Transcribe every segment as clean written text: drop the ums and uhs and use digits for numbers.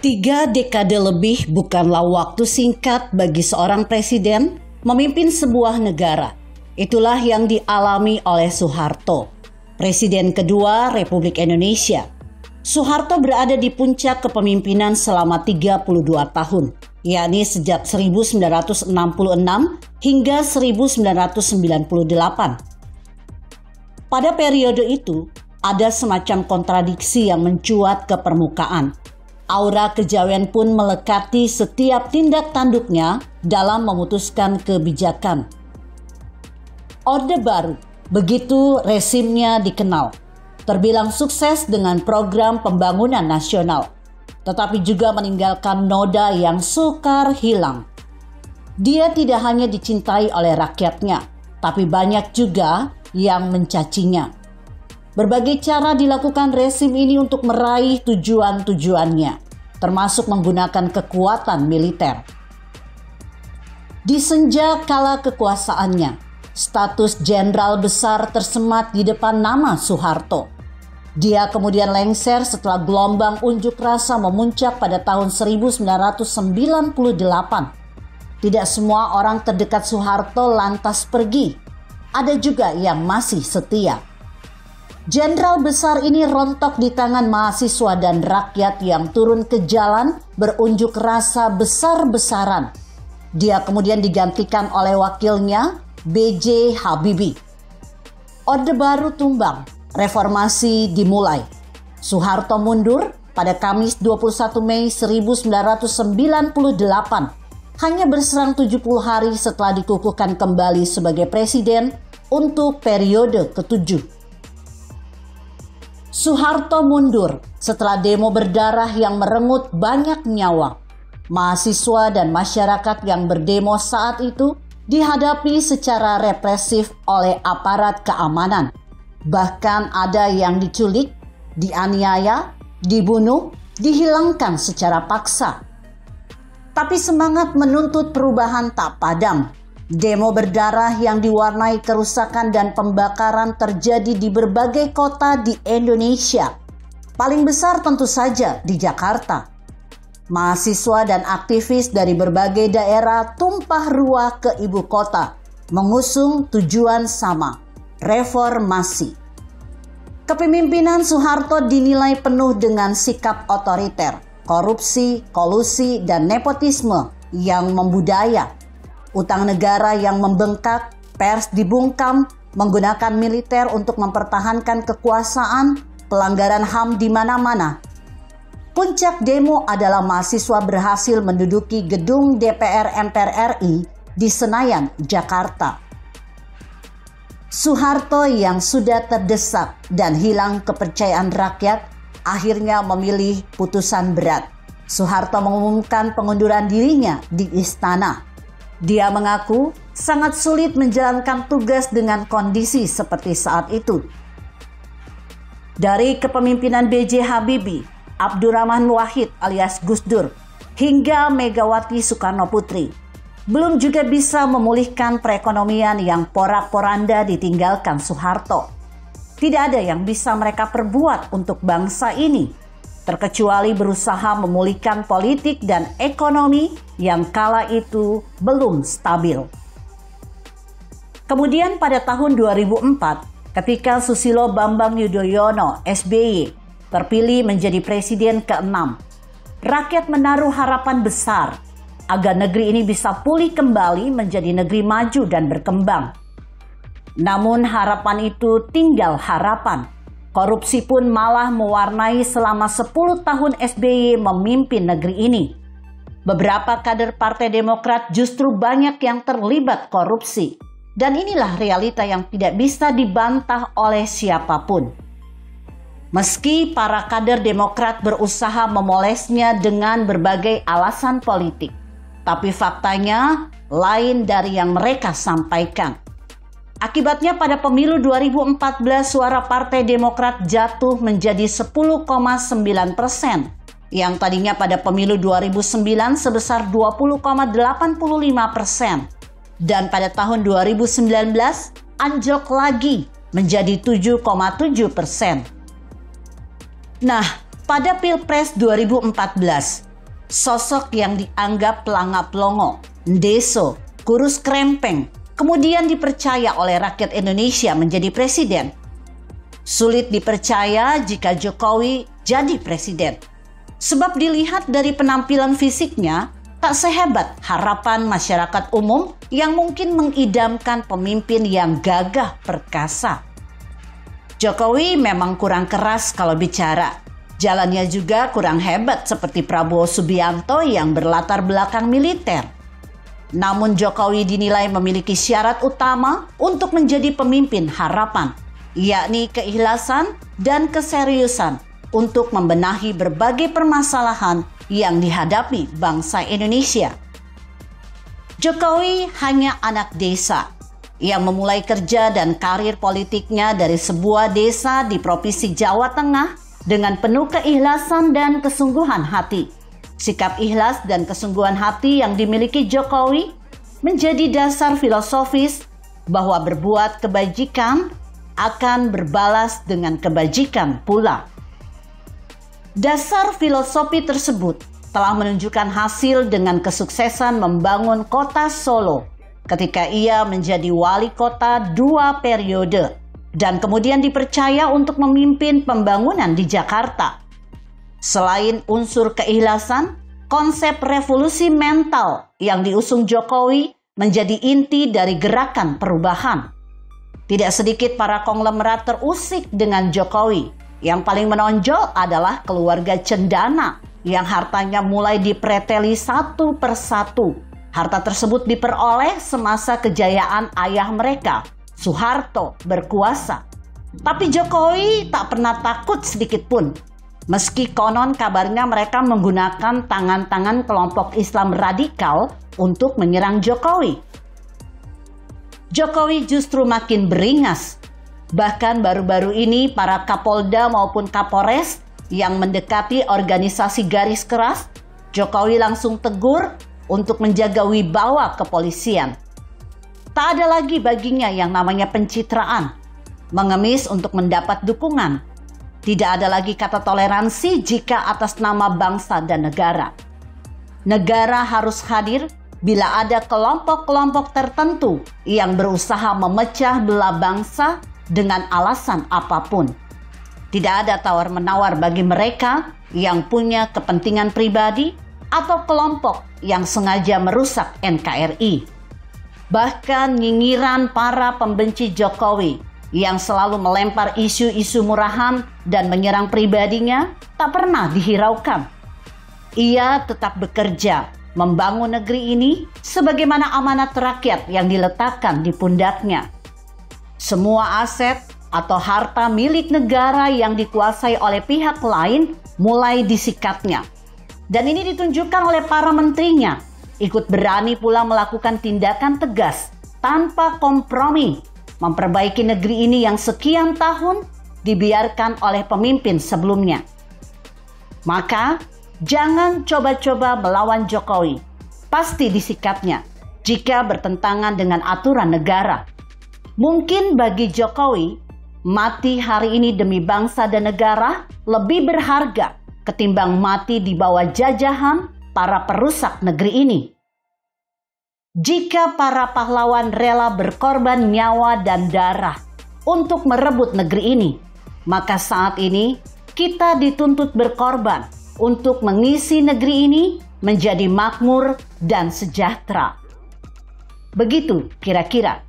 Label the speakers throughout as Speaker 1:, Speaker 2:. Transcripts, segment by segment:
Speaker 1: 3 dekade lebih bukanlah waktu singkat bagi seorang presiden memimpin sebuah negara. Itulah yang dialami oleh Soeharto, Presiden kedua Republik Indonesia. Soeharto berada di puncak kepemimpinan selama 32 tahun, yakni sejak 1966 hingga 1998. Pada periode itu, ada semacam kontradiksi yang mencuat ke permukaan. Aura kejawen pun melekati setiap tindak tanduknya dalam memutuskan kebijakan. Orde Baru, begitu rezimnya dikenal, terbilang sukses dengan program pembangunan nasional, tetapi juga meninggalkan noda yang sukar hilang. Dia tidak hanya dicintai oleh rakyatnya, tapi banyak juga yang mencacinya. Berbagai cara dilakukan rezim ini untuk meraih tujuan-tujuannya, termasuk menggunakan kekuatan militer. Di senja kala kekuasaannya, status jenderal besar tersemat di depan nama Soeharto. Dia kemudian lengser setelah gelombang unjuk rasa memuncak pada tahun 1998. Tidak semua orang terdekat Soeharto lantas pergi. Ada juga yang masih setia. Jenderal besar ini rontok di tangan mahasiswa dan rakyat yang turun ke jalan berunjuk rasa besar-besaran. Dia kemudian digantikan oleh wakilnya, B.J. Habibie. Orde Baru tumbang, reformasi dimulai. Soeharto mundur pada Kamis 21 Mei 1998, hanya berserang 70 hari setelah dikukuhkan kembali sebagai presiden untuk periode ke-7. Soeharto mundur setelah demo berdarah yang merenggut banyak nyawa. Mahasiswa dan masyarakat yang berdemo saat itu dihadapi secara represif oleh aparat keamanan. Bahkan ada yang diculik, dianiaya, dibunuh, dihilangkan secara paksa. Tapi semangat menuntut perubahan tak padam. Demo berdarah yang diwarnai kerusakan dan pembakaran terjadi di berbagai kota di Indonesia. Paling besar tentu saja di Jakarta. Mahasiswa dan aktivis dari berbagai daerah tumpah ruah ke ibu kota, mengusung tujuan sama, reformasi. Kepemimpinan Soeharto dinilai penuh dengan sikap otoriter, korupsi, kolusi, dan nepotisme yang membudaya. Utang negara yang membengkak, pers dibungkam, menggunakan militer untuk mempertahankan kekuasaan, pelanggaran HAM di mana-mana. Puncak demo adalah mahasiswa berhasil menduduki gedung DPR MPR RI di Senayan, Jakarta. Soeharto yang sudah terdesak dan hilang kepercayaan rakyat akhirnya memilih putusan berat. Soeharto mengumumkan pengunduran dirinya di istana. Dia mengaku sangat sulit menjalankan tugas dengan kondisi seperti saat itu. Dari kepemimpinan B.J. Habibie, Abdurrahman Wahid alias Gus Dur, hingga Megawati Soekarno Putri, belum juga bisa memulihkan perekonomian yang porak-poranda ditinggalkan Soeharto. Tidak ada yang bisa mereka perbuat untuk bangsa ini, terkecuali berusaha memulihkan politik dan ekonomi yang kala itu belum stabil. Kemudian pada tahun 2004, ketika Susilo Bambang Yudhoyono SBY terpilih menjadi presiden ke-6, rakyat menaruh harapan besar agar negeri ini bisa pulih kembali menjadi negeri maju dan berkembang. Namun harapan itu tinggal harapan. Korupsi pun malah mewarnai selama 10 tahun SBY memimpin negeri ini. Beberapa kader Partai Demokrat justru banyak yang terlibat korupsi. Dan inilah realita yang tidak bisa dibantah oleh siapapun. Meski para kader Demokrat berusaha memolesnya dengan berbagai alasan politik, tapi faktanya lain dari yang mereka sampaikan. Akibatnya pada pemilu 2014 suara Partai Demokrat jatuh menjadi 10,9%, yang tadinya pada pemilu 2009 sebesar 20,85%, dan pada tahun 2019 anjlok lagi menjadi 7,7%. Nah, pada Pilpres 2014, Sosok yang dianggap pelangap-pelongo, ndeso, kurus krempeng, kemudian dipercaya oleh rakyat Indonesia menjadi presiden. Sulit dipercaya jika Jokowi jadi presiden. Sebab dilihat dari penampilan fisiknya, tak sehebat harapan masyarakat umum yang mungkin mengidamkan pemimpin yang gagah perkasa. Jokowi memang kurang keras kalau bicara. Jalannya juga kurang hebat seperti Prabowo Subianto yang berlatar belakang militer. Namun Jokowi dinilai memiliki syarat utama untuk menjadi pemimpin harapan, yakni keikhlasan dan keseriusan untuk membenahi berbagai permasalahan yang dihadapi bangsa Indonesia. Jokowi hanya anak desa yang memulai kerja dan karir politiknya dari sebuah desa di Provinsi Jawa Tengah dengan penuh keikhlasan dan kesungguhan hati. Sikap ikhlas dan kesungguhan hati yang dimiliki Jokowi menjadi dasar filosofis bahwa berbuat kebajikan akan berbalas dengan kebajikan pula. Dasar filosofi tersebut telah menunjukkan hasil dengan kesuksesan membangun kota Solo ketika ia menjadi wali kota 2 periode dan kemudian dipercaya untuk memimpin pembangunan di Jakarta. Selain unsur keikhlasan, konsep revolusi mental yang diusung Jokowi menjadi inti dari gerakan perubahan. Tidak sedikit para konglomerat terusik dengan Jokowi. Yang paling menonjol adalah keluarga Cendana yang hartanya mulai dipreteli satu persatu. Harta tersebut diperoleh semasa kejayaan ayah mereka, Soeharto, berkuasa. Tapi Jokowi tak pernah takut sedikit pun. Meski konon kabarnya mereka menggunakan tangan-tangan kelompok Islam radikal untuk menyerang Jokowi. Jokowi justru makin beringas. Bahkan baru-baru ini para Kapolda maupun Kapolres yang mendekati organisasi garis keras, Jokowi langsung tegur untuk menjaga wibawa kepolisian. Tak ada lagi baginya yang namanya pencitraan, mengemis untuk mendapat dukungan. Tidak ada lagi kata toleransi jika atas nama bangsa dan negara. Negara harus hadir bila ada kelompok-kelompok tertentu yang berusaha memecah belah bangsa dengan alasan apapun. Tidak ada tawar-menawar bagi mereka yang punya kepentingan pribadi atau kelompok yang sengaja merusak NKRI. Bahkan nyinyiran para pembenci Jokowi yang selalu melempar isu-isu murahan dan menyerang pribadinya tak pernah dihiraukan. Ia tetap bekerja membangun negeri ini sebagaimana amanat rakyat yang diletakkan di pundaknya. Semua aset atau harta milik negara yang dikuasai oleh pihak lain mulai disikatnya. Dan ini ditunjukkan oleh para menterinya, ikut berani pula melakukan tindakan tegas tanpa kompromi, memperbaiki negeri ini yang sekian tahun dibiarkan oleh pemimpin sebelumnya. Maka jangan coba-coba melawan Jokowi, pasti disikatnya jika bertentangan dengan aturan negara. Mungkin bagi Jokowi, mati hari ini demi bangsa dan negara lebih berharga ketimbang mati di bawah jajahan para perusak negeri ini. Jika para pahlawan rela berkorban nyawa dan darah untuk merebut negeri ini, maka saat ini kita dituntut berkorban untuk mengisi negeri ini menjadi makmur dan sejahtera. Begitu kira-kira.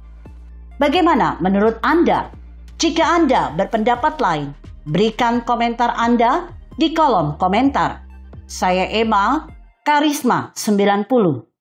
Speaker 1: Bagaimana menurut Anda? Jika Anda berpendapat lain, berikan komentar Anda di kolom komentar. Saya Emma, Karisma 90.